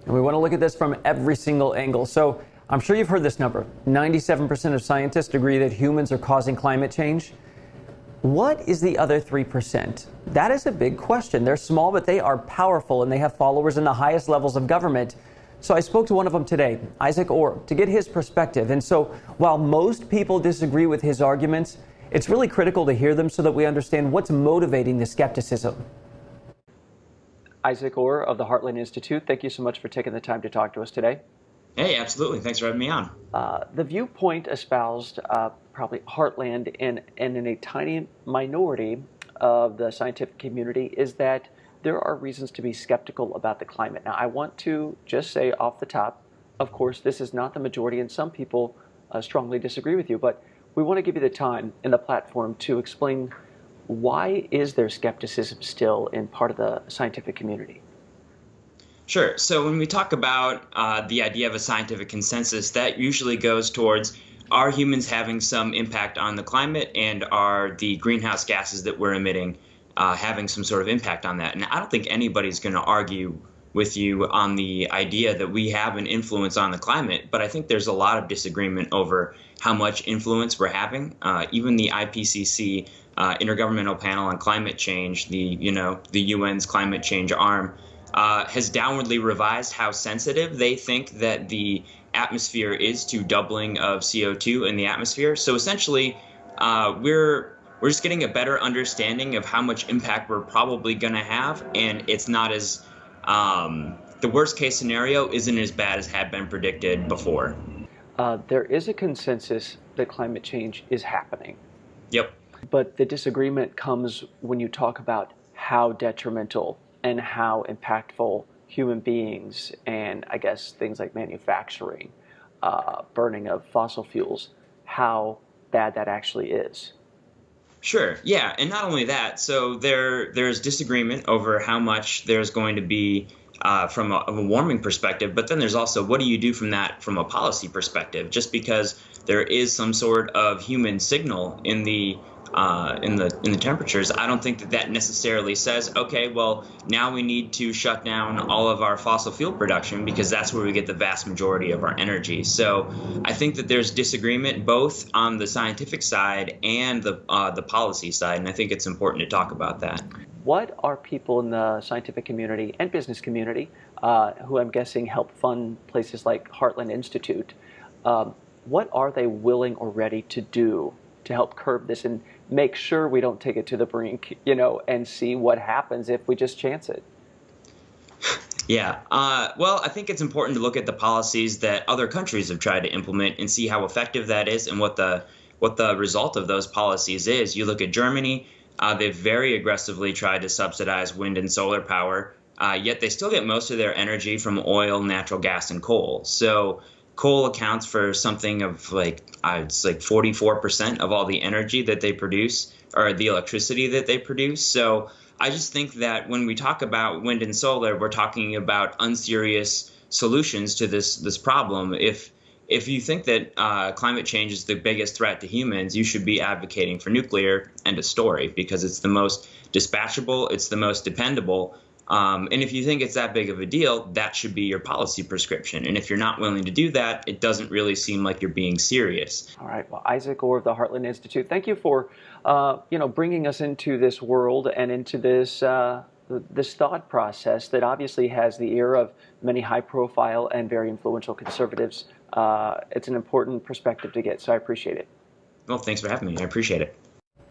And we want to look at this from every single angle. So I'm sure you've heard this number. 97% of scientists agree that humans are causing climate change. What is the other 3%? That is a big question. They're small, but they are powerful, and they have followers in the highest levels of government. So I spoke to one of them today, Isaac Orr, to get his perspective. And so while most people disagree with his arguments, it's really critical to hear them so that we understand what's motivating the skepticism. Isaac Orr of the Heartland Institute, thank you so much for taking the time to talk to us today. Hey, absolutely. Thanks for having me on. The viewpoint espoused probably Heartland and in a tiny minority of the scientific community is that there are reasons to be skeptical about the climate. Now, I want to just say off the top, of course, this is not the majority, and some people strongly disagree with you, but we want to give you the time and the platform to explain why is there skepticism still in part of the scientific community? Sure. So when we talk about the idea of a scientific consensus, that usually goes towards, are humans having some impact on the climate, and are the greenhouse gases that we're emitting having some sort of impact on that? And I don't think anybody's going to argue with you on the idea that we have an influence on the climate, but I think there's a lot of disagreement over how much influence we're having. Even the IPCC, Intergovernmental Panel on Climate Change, the UN's climate change arm, has downwardly revised how sensitive they think that the atmosphere is to doubling of CO2 in the atmosphere. So essentially, we're just getting a better understanding of how much impact we're probably going to have, and it's not as the worst case scenario isn't as bad as had been predicted before. There is a consensus that climate change is happening. Yep. But the disagreement comes when you talk about how detrimental and how impactful human beings and I guess things like manufacturing, burning of fossil fuels, how bad that actually is. Sure. Yeah. And not only that, so there's disagreement over how much there's going to be from a warming perspective, but then there's also what do you do from that from a policy perspective? Just because there is some sort of human signal in the temperatures, I don't think that necessarily says, okay, well, now we need to shut down all of our fossil fuel production because that's where we get the vast majority of our energy. So I think that there's disagreement both on the scientific side and the policy side, and I think it's important to talk about that. What are people in the scientific community and business community, who I'm guessing help fund places like Heartland Institute, what are they willing or ready to do to help curb this and make sure we don't take it to the brink, and see what happens if we just chance it? Yeah. Well, I think it's important to look at the policies that other countries have tried to implement and see how effective that is and what the result of those policies is. You look at Germany, they've very aggressively tried to subsidize wind and solar power, yet they still get most of their energy from oil, natural gas, and coal. So coal accounts for something of it's like 44% of all the energy that they produce, or the electricity that they produce. So I just think that when we talk about wind and solar, we're talking about unserious solutions to this problem. If you think that climate change is the biggest threat to humans, you should be advocating for nuclear, end of story, because it's the most dispatchable, it's the most dependable. And if you think it's that big of a deal, that should be your policy prescription. And if you're not willing to do that, it doesn't really seem like you're being serious. All right. Well, Isaac Orr of the Heartland Institute, thank you for bringing us into this world and into this thought process that obviously has the ear of many high-profile and very influential conservatives. It's an important perspective to get, so I appreciate it. Well, thanks for having me. I appreciate it.